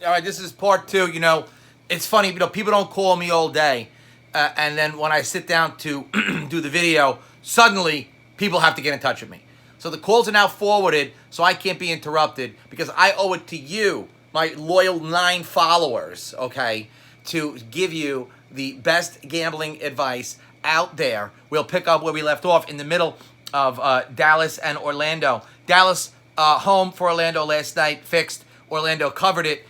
All right, this is part two. It's funny. People don't call me all day, and then when I sit down to do the video, suddenly people have to get in touch with me. So the calls are now forwarded, so I can't be interrupted because I owe it to you, my loyal 9 followers, okay, to give you the best gambling advice out there. We'll pick up where we left off in the middle of Dallas and Orlando. Dallas home for Orlando last night, fixed. Orlando covered it.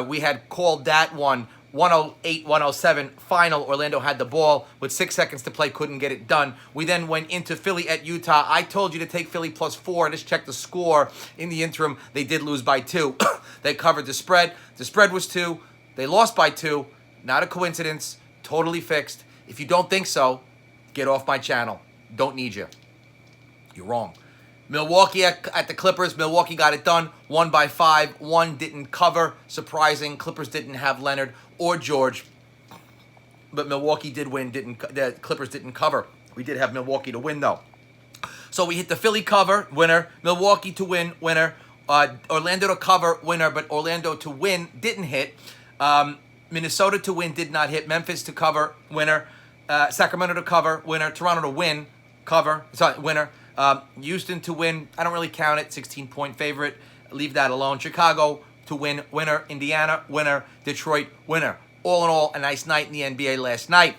We had called that one 108-107 final. Orlando had the ball with 6 seconds to play, couldn't get it done. We then went into Philly at Utah. I told you to take Philly +4. Just check the score. In the interim, they did lose by 2. They covered the spread. The spread was 2. They lost by 2. Not a coincidence. Totally fixed. If you don't think so, get off my channel. Don't need you. You're wrong. Milwaukee at the Clippers. Milwaukee got it done. 1 by 5. 1 didn't cover. Surprising. Clippers didn't have Leonard or George. But Milwaukee did win. The Clippers didn't cover. We did have Milwaukee to win, though. So we hit the Philly cover, winner. Milwaukee to win, winner. Orlando to cover, winner. But Orlando to win didn't hit. Minnesota to win did not hit. Memphis to cover, winner. Sacramento to cover, winner. Toronto to win, cover. Sorry, winner. Houston to win, I don't really count it, 16-point favorite. Leave that alone. Chicago to win, winner. Indiana, winner. Detroit, winner. All in all, a nice night in the NBA last night.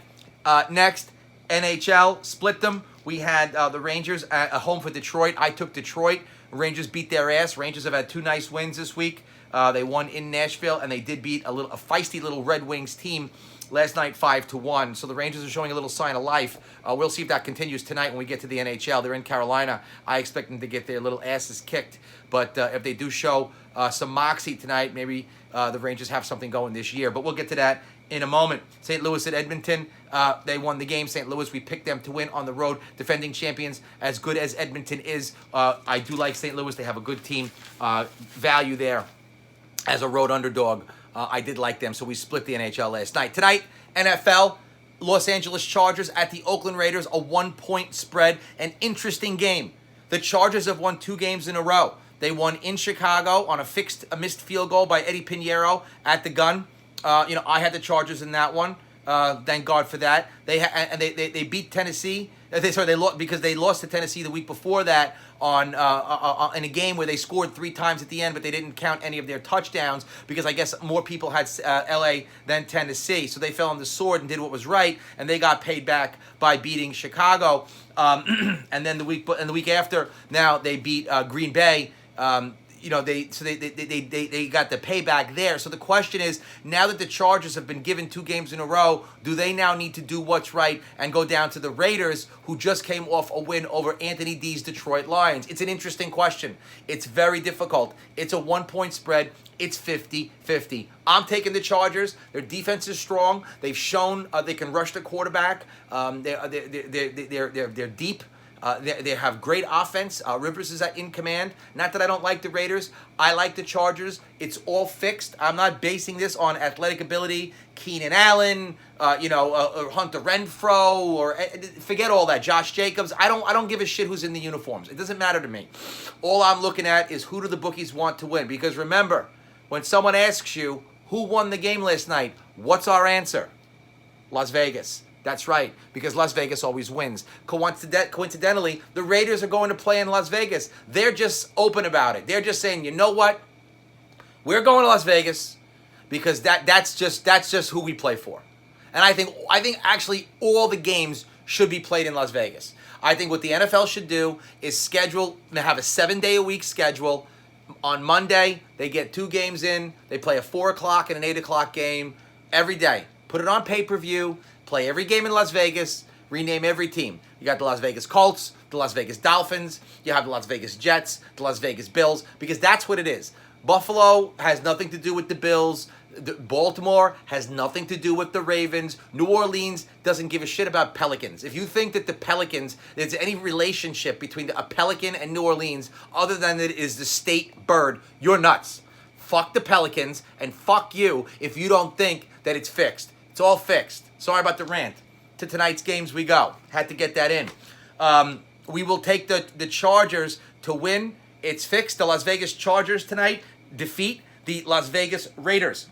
Next, NHL, split them. We had the Rangers at home for Detroit. I took Detroit. Rangers beat their ass. Rangers have had 2 nice wins this week. They won in Nashville, and they did beat a feisty little Red Wings team last night 5-1. So the Rangers are showing a little sign of life. We'll see if that continues tonight when we get to the NHL. They're in Carolina. I expect them to get their little asses kicked. But if they do show some moxie tonight, maybe the Rangers have something going this year. But we'll get to that in a moment. St. Louis at Edmonton. They won the game. St. Louis, we picked them to win on the road. Defending champions, as good as Edmonton is. I do like St. Louis. They have a good team. Value there as a road underdog. I did like them, so we split the NHL last night. Tonight, NFL, Los Angeles Chargers at the Oakland Raiders, a 1-point spread, an interesting game. The Chargers have won 2 games in a row. They won in Chicago on a missed field goal by Eddie Pinheiro at the gun. I had the Chargers in that one. Thank God for that. They beat Tennessee. They lost because they lost to Tennessee the week before that in a game where they scored 3 times at the end, but they didn't count any of their touchdowns because I guess more people had LA than Tennessee. So they fell on the sword and did what was right, and they got paid back by beating Chicago. And then the week after, now they beat Green Bay. They got the payback there. So the question is, now that the Chargers have been given 2 games in a row, do they now need to do what's right and go down to the Raiders, who just came off a win over Anthony D's Detroit Lions? It's an interesting question. It's very difficult. It's a 1-point spread. It's 50-50. I'm taking the Chargers. Their defense is strong. They've shown they can rush the quarterback. They're deep. They have great offense. Rivers is in command. Not that I don't like the Raiders. I like the Chargers. It's all fixed. I'm not basing this on athletic ability. Keenan Allen, or Hunter Renfrow, or forget all that. Josh Jacobs. I don't give a shit who's in the uniforms. It doesn't matter to me. All I'm looking at is who do the bookies want to win. Because remember, when someone asks you who won the game last night, what's our answer? Las Vegas. That's right, because Las Vegas always wins. Coincidentally, the Raiders are going to play in Las Vegas. They're just open about it. They're just saying, you know what? We're going to Las Vegas because that's just who we play for. And I think actually all the games should be played in Las Vegas. I think what the NFL should do is have a 7-day-a-week schedule. On Monday, they get 2 games in. They play a 4 o'clock and an 8 o'clock game every day. Put it on pay-per-view. Play every game in Las Vegas, rename every team. You got the Las Vegas Colts, the Las Vegas Dolphins, you have the Las Vegas Jets, the Las Vegas Bills, because that's what it is. Buffalo has nothing to do with the Bills. Baltimore has nothing to do with the Ravens. New Orleans doesn't give a shit about Pelicans. If you think that the Pelicans, there's any relationship between a Pelican and New Orleans other than it is the state bird, you're nuts. Fuck the Pelicans and fuck you if you don't think that it's fixed. It's all fixed. Sorry about the rant. To tonight's games we go. Had to get that in. We will take the Chargers to win. It's fixed. The Las Vegas Chargers tonight defeat the Las Vegas Raiders.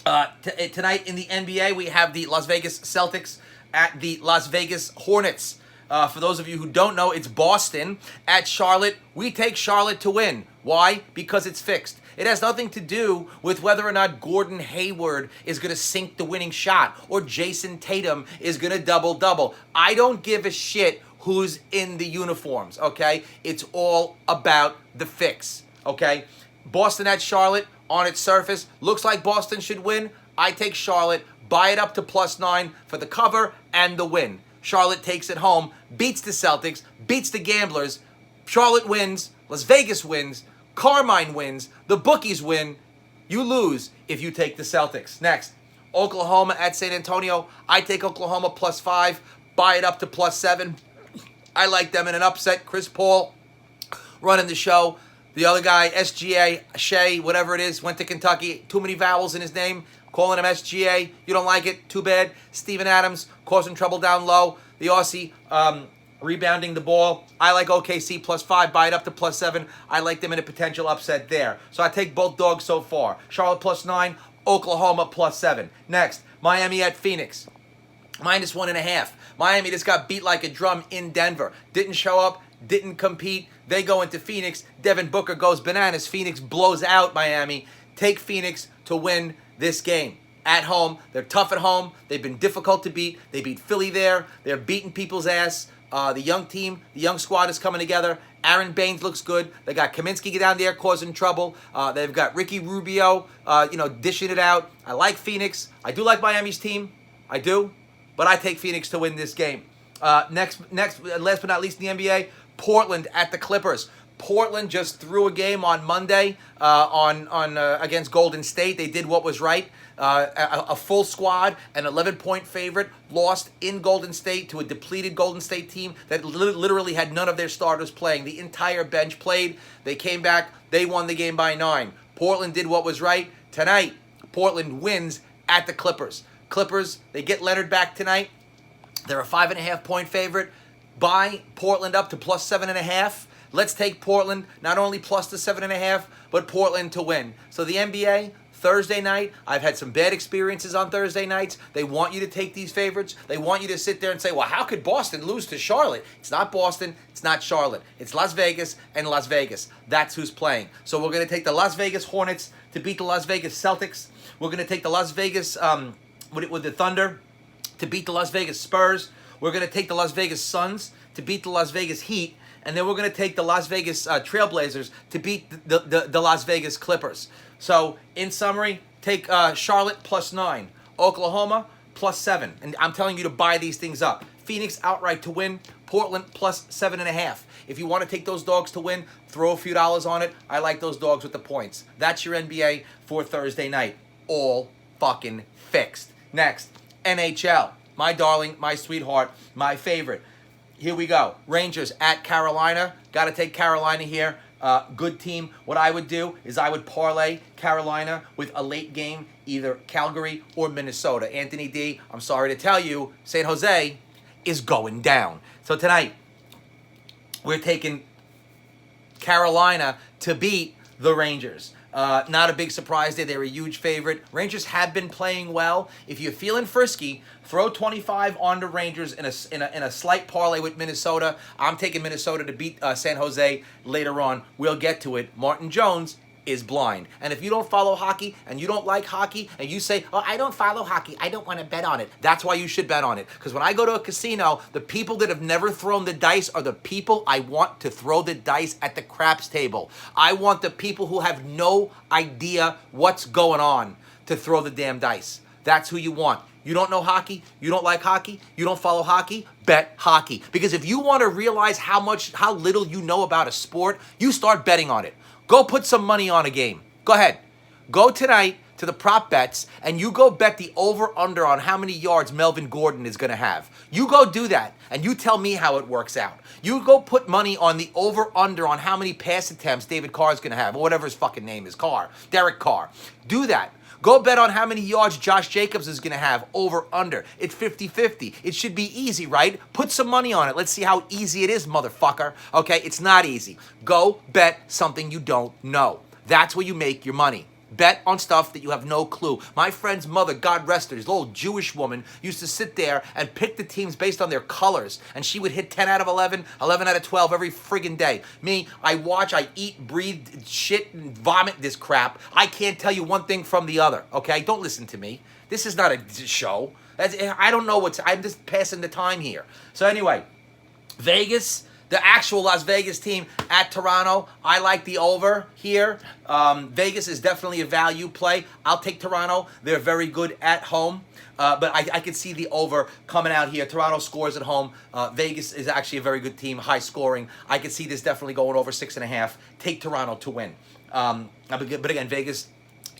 Tonight in the NBA, we have the Las Vegas Celtics at the Las Vegas Hornets. For those of you who don't know, it's Boston at Charlotte. We take Charlotte to win. Why? Because it's fixed. It has nothing to do with whether or not Gordon Hayward is going to sink the winning shot or Jason Tatum is going to double-double. I don't give a shit who's in the uniforms, okay? It's all about the fix, okay? Boston at Charlotte, on its surface, looks like Boston should win. I take Charlotte, buy it up to +9 for the cover and the win. Charlotte takes it home, beats the Celtics, beats the Gamblers. Charlotte wins, Las Vegas wins, Carmine wins, the bookies win. You lose if you take the Celtics. Next, Oklahoma at San Antonio. I take Oklahoma +5, buy it up to +7. I like them in an upset. Chris Paul running the show. The other guy, SGA, Shea, whatever it is, went to Kentucky. Too many vowels in his name. Calling him SGA. You don't like it? Too bad. Steven Adams causing trouble down low. The Aussie rebounding the ball. I like OKC +5. Buy it up to +7. I like them in a potential upset there. So I take both dogs so far. Charlotte +9. Oklahoma +7. Next, Miami at Phoenix. -1.5. Miami just got beat like a drum in Denver. Didn't show up. Didn't compete. They go into Phoenix. Devin Booker goes bananas. Phoenix blows out Miami. Take Phoenix to win this game. At home. They're tough at home. They've been difficult to beat. They beat Philly there. They're beating people's ass. The young team, the young squad is coming together. Aaron Baines looks good. They got Kaminsky down there causing trouble. They've got Ricky Rubio, dishing it out. I like Phoenix. I do like Miami's team. I do. But I take Phoenix to win this game. Next, last but not least in the NBA, Portland at the Clippers. Portland just threw a game on Monday against Golden State. They did what was right. A full squad, an 11-point favorite, lost in Golden State to a depleted Golden State team that literally had none of their starters playing. The entire bench played. They came back. They won the game by 9. Portland did what was right. Tonight, Portland wins at the Clippers. Clippers, they get Leonard back tonight. They're a 5.5-point favorite. Buy Portland up to +7.5. Let's take Portland, not only plus the 7.5, but Portland to win. So the NBA, Thursday night, I've had some bad experiences on Thursday nights. They want you to take these favorites. They want you to sit there and say, well, how could Boston lose to Charlotte? It's not Boston. It's not Charlotte. It's Las Vegas and Las Vegas. That's who's playing. So we're going to take the Las Vegas Hornets to beat the Las Vegas Celtics. We're going to take the Las Vegas, with the Thunder to beat the Las Vegas Spurs. We're going to take the Las Vegas Suns to beat the Las Vegas Heat. And then we're going to take the Las Vegas Trailblazers to beat the Las Vegas Clippers. So, in summary, take Charlotte +9, Oklahoma +7. And I'm telling you to buy these things up. Phoenix outright to win, Portland +7.5. If you want to take those dogs to win, throw a few dollars on it. I like those dogs with the points. That's your NBA for Thursday night. All fucking fixed. Next, NHL. My darling, my sweetheart, my favorite. Here we go. Rangers at Carolina. Got to take Carolina here. Good team. What I would do is I would parlay Carolina with a late game, either Calgary or Minnesota. Anthony D, I'm sorry to tell you, San Jose is going down. So tonight, we're taking Carolina to beat the Rangers. Not a big surprise there. They're a huge favorite. Rangers have been playing well. If you're feeling frisky, throw 25 on the Rangers in a slight parlay with Minnesota. I'm taking Minnesota to beat San Jose later on. We'll get to it. Martin Jones is blind. And if you don't follow hockey and you don't like hockey and you say, oh, I don't follow hockey, I don't want to bet on it, that's why you should bet on it. Because when I go to a casino, the people that have never thrown the dice are the people I want to throw the dice at the craps table. I want the people who have no idea what's going on to throw the damn dice. That's who you want. You don't know hockey, you don't like hockey, you don't follow hockey, bet hockey. Because if you want to realize how little you know about a sport, you start betting on it. Go put some money on a game. Go ahead. Go tonight to the prop bets and you go bet the over-under on how many yards Melvin Gordon is going to have. You go do that and you tell me how it works out. You go put money on the over-under on how many pass attempts David Carr is going to have, or whatever his fucking name is, Derek Carr. Do that. Go bet on how many yards Josh Jacobs is going to have over-under. It's 50-50. It should be easy, right? Put some money on it. Let's see how easy it is, motherfucker. Okay, it's not easy. Go bet something you don't know. That's where you make your money. Bet on stuff that you have no clue. My friend's mother, God rest her, this little Jewish woman, used to sit there and pick the teams based on their colors. And she would hit 10 out of 11, 11 out of 12 every friggin' day. Me, I watch, I eat, breathe, shit, and vomit this crap. I can't tell you one thing from the other, okay? Don't listen to me. This is not a show. I don't know I'm just passing the time here. So anyway, Vegas, the actual Las Vegas team at Toronto. I like the over here. Vegas is definitely a value play. I'll take Toronto. They're very good at home. But I can see the over coming out here. Toronto scores at home. Vegas is actually a very good team, high scoring. I can see this definitely going over 6.5. Take Toronto to win. But again, Vegas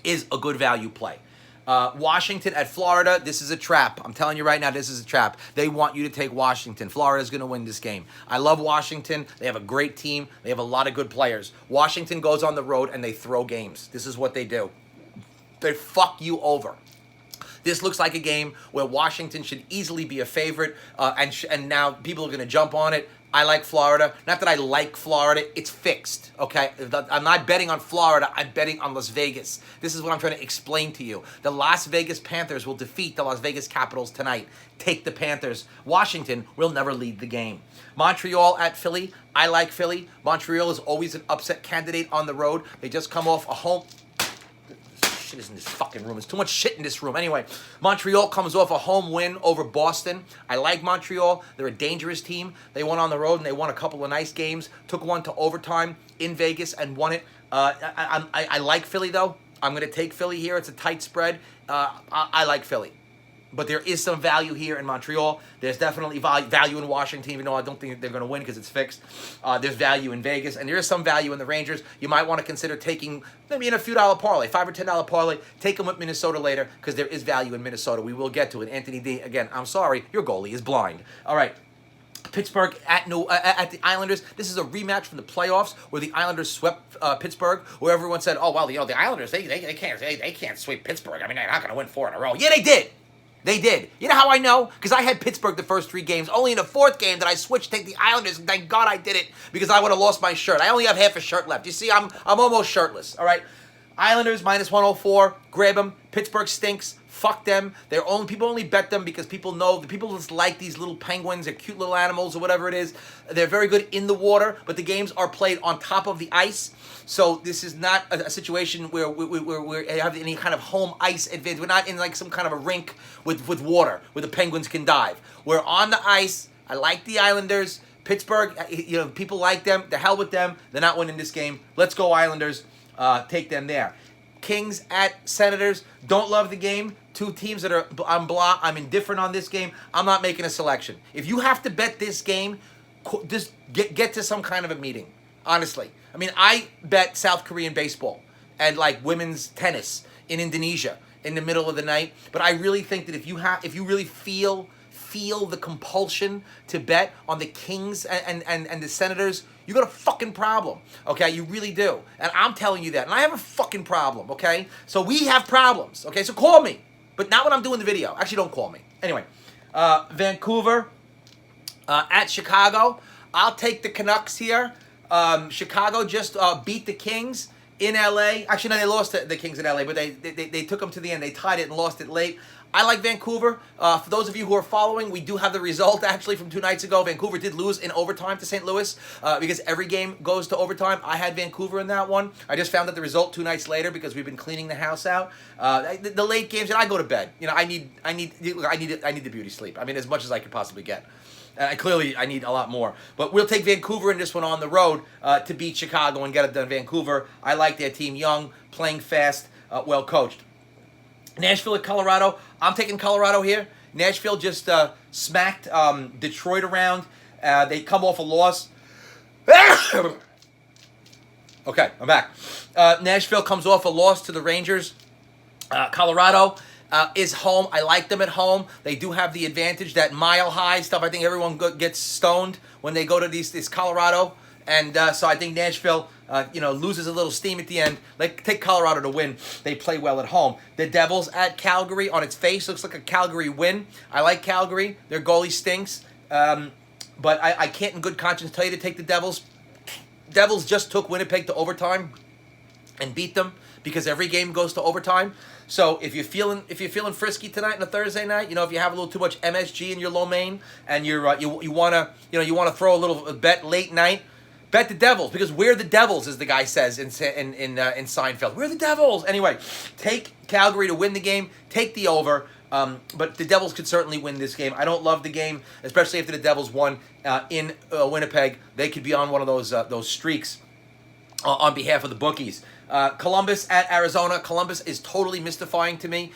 is a good value play. Washington at Florida, this is a trap. I'm telling you right now, this is a trap. They want you to take Washington. Florida's going to win this game. I love Washington. They have a great team. They have a lot of good players. Washington goes on the road and they throw games. This is what they do. They fuck you over. This looks like a game where Washington should easily be a favorite, and now people are going to jump on it. I like Florida. Not that I like Florida. It's fixed, okay? I'm not betting on Florida. I'm betting on Las Vegas. This is what I'm trying to explain to you. The Las Vegas Panthers will defeat the Las Vegas Capitals tonight. Take the Panthers. Washington will never lead the game. Montreal at Philly. I like Philly. Montreal is always an upset candidate on the road. They just come off a home... Shit is in this fucking room. There's too much shit in this room. Anyway, Montreal comes off a home win over Boston. I like Montreal. They're a dangerous team. They went on the road and they won a couple of nice games. Took one to overtime in Vegas and won it. I like Philly, though. I'm going to take Philly here. It's a tight spread. I like Philly. But there is some value here in Montreal. There's definitely value in Washington, even though I don't think they're going to win because it's fixed. There's value in Vegas, and there is some value in the Rangers. You might want to consider taking, maybe in a few dollar parlay, $5 or $10 parlay. Take them with Minnesota later because there is value in Minnesota. We will get to it. Anthony D, again, I'm sorry, your goalie is blind. All right. Pittsburgh at the Islanders. This is a rematch from the playoffs where the Islanders swept Pittsburgh. Where everyone said, "Oh well, the Islanders they can't sweep Pittsburgh. I mean, they're not going to win 4 in a row." Yeah, they did. They did. You know how I know? Because I had Pittsburgh the first 3 games. Only in the 4th game did I switch to take the Islanders. And thank God I did it because I would have lost my shirt. I only have half a shirt left. You see, I'm almost shirtless. All right. Islanders minus 104. Grab them. Pittsburgh stinks. Fuck them. People only bet them because people know, the people just like these little penguins, they're cute little animals or whatever it is. They're very good in the water, but the games are played on top of the ice. So this is not a situation where we have any kind of home ice advantage. We're not in like some kind of a rink with water where the penguins can dive. We're on the ice. I like the Islanders. Pittsburgh, people like them. The hell with them. They're not winning this game. Let's go Islanders. Take them there. Kings at Senators. Don't love the game. 2 teams that are I'm indifferent on this game. I'm not making a selection. If you have to bet this game, just get to some kind of a meeting. Honestly. I mean, I bet South Korean baseball and like women's tennis in Indonesia in the middle of the night. But I really think that if you really feel the compulsion to bet on the Kings and the Senators, you got a fucking problem, okay? You really do. And I'm telling you that. And I have a fucking problem, okay? So we have problems, okay? So call me. But not when I'm doing the video. Actually, don't call me. Anyway, Vancouver at Chicago. I'll take the Canucks here. Chicago just beat the Kings in LA. Actually, no, they lost to the Kings in LA, but they took them to the end. They tied it and lost it late. I like Vancouver. For those of you who are following, we do have the result actually from 2 nights ago. Vancouver did lose in overtime to St. Louis because every game goes to overtime. I had Vancouver in that one. I just found out the result 2 nights later because we've been cleaning the house out. The late games, and I go to bed. I need the beauty sleep. I mean, as much as I could possibly get. Clearly, I need a lot more. But we'll take Vancouver in this one on the road to beat Chicago and get it done. Vancouver, I like their team young, playing fast, well coached. Nashville at Colorado. I'm taking Colorado here. Nashville just smacked Detroit around. They come off a loss. Okay, I'm back. Nashville comes off a loss to the Rangers. Colorado is home. I like them at home. They do have the advantage, that mile-high stuff. I think everyone gets stoned when they go to this Colorado. And so I think Nashville, loses a little steam at the end. Take Colorado to win. They play well at home. The Devils at Calgary. On its face, looks like a Calgary win. I like Calgary. Their goalie stinks. But I can't in good conscience tell you to take the Devils. Devils just took Winnipeg to overtime and beat them. because every game goes to overtime. So if you're feeling frisky tonight on a Thursday night, if you have a little too much MSG in your lo mein and you want to throw a little bet late night, bet the Devils, because we're the Devils, as the guy says in Seinfeld. We're the Devils. Anyway, take Calgary to win the game. Take the over. But the Devils could certainly win this game. I don't love the game, especially after the Devils won in Winnipeg. They could be on one of those streaks on behalf of the bookies. Columbus at Arizona. Columbus is totally mystifying to me.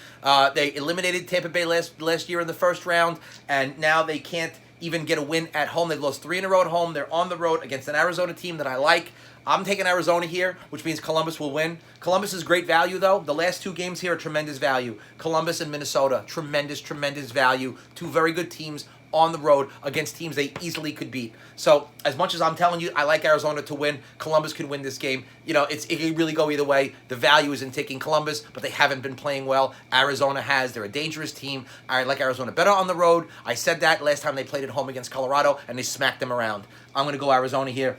They eliminated Tampa Bay last year in the first round, and now they can't even get a win at home. They've lost 3 in a row at home. They're on the road against an Arizona team that I like. I'm taking Arizona here, which means Columbus will win. Columbus is great value, though. The last 2 games here are tremendous value. Columbus and Minnesota, tremendous value. 2 very good teams on the road against teams they easily could beat. So as much as I'm telling you, I like Arizona to win, Columbus could win this game. It can really go either way. The value is in taking Columbus, but they haven't been playing well. Arizona has. They're a dangerous team. I like Arizona better on the road. I said that last time they played at home against Colorado, and they smacked them around. I'm going to go Arizona here.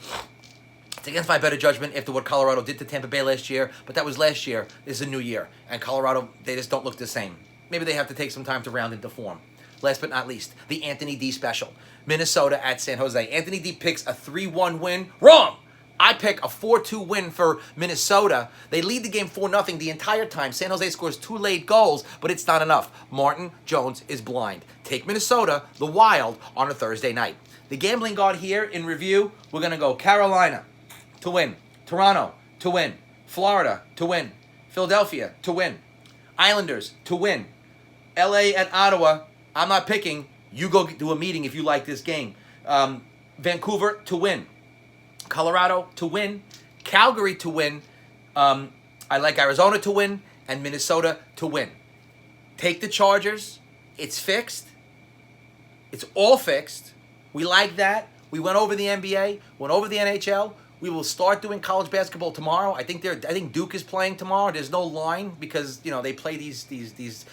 It's against my better judgment after what Colorado did to Tampa Bay last year, but that was last year. This is a new year, and Colorado, they just don't look the same. Maybe they have to take some time to round into form. Last but not least, the Anthony D special. Minnesota at San Jose. Anthony D picks a 3-1 win. Wrong! I pick a 4-2 win for Minnesota. They lead the game 4-0 the entire time. San Jose scores 2 late goals, but it's not enough. Martin Jones is blind. Take Minnesota, the Wild, on a Thursday night. The gambling god here in review, we're going to go Carolina to win, Toronto to win, Florida to win, Philadelphia to win, Islanders to win, LA and Ottawa. I'm not picking. You go do a meeting if you like this game. Vancouver to win. Colorado to win. Calgary to win. I like Arizona to win. And Minnesota to win. Take the Chargers. It's fixed. It's all fixed. We like that. We went over the NBA. Went over the NHL. We will start doing college basketball tomorrow. I think Duke is playing tomorrow. There's no line because they play these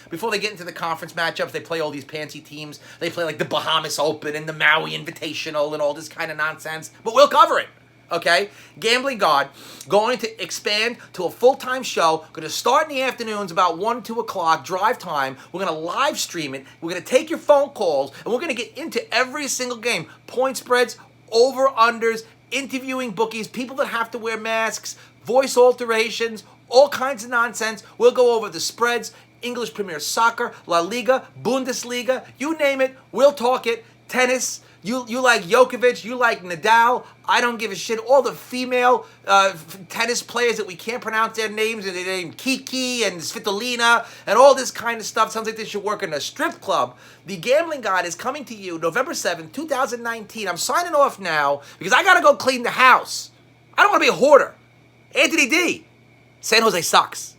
before they get into the conference matchups. They play all these pantsy teams. They play like the Bahamas Open and the Maui Invitational and all this kind of nonsense. But we'll cover it. Okay? Gambling God going to expand to a full-time show. Going to start in the afternoons about 1, 2 o'clock, drive time. We're going to live stream it. We're going to take your phone calls, and we're going to get into every single game. Point spreads, over-unders, interviewing bookies, people that have to wear masks, voice alterations, all kinds of nonsense. We'll go over the spreads, English Premier Soccer, La Liga, Bundesliga, you name it, we'll talk it. Tennis, you like Djokovic, you like Nadal, I don't give a shit. All the female tennis players that we can't pronounce their names, and their name Kiki and Svitolina and all this kind of stuff. Sounds like they should work in a strip club. The Gambling God is coming to you November 7th, 2019. I'm signing off now because I got to go clean the house. I don't want to be a hoarder. Anthony D. San Jose sucks.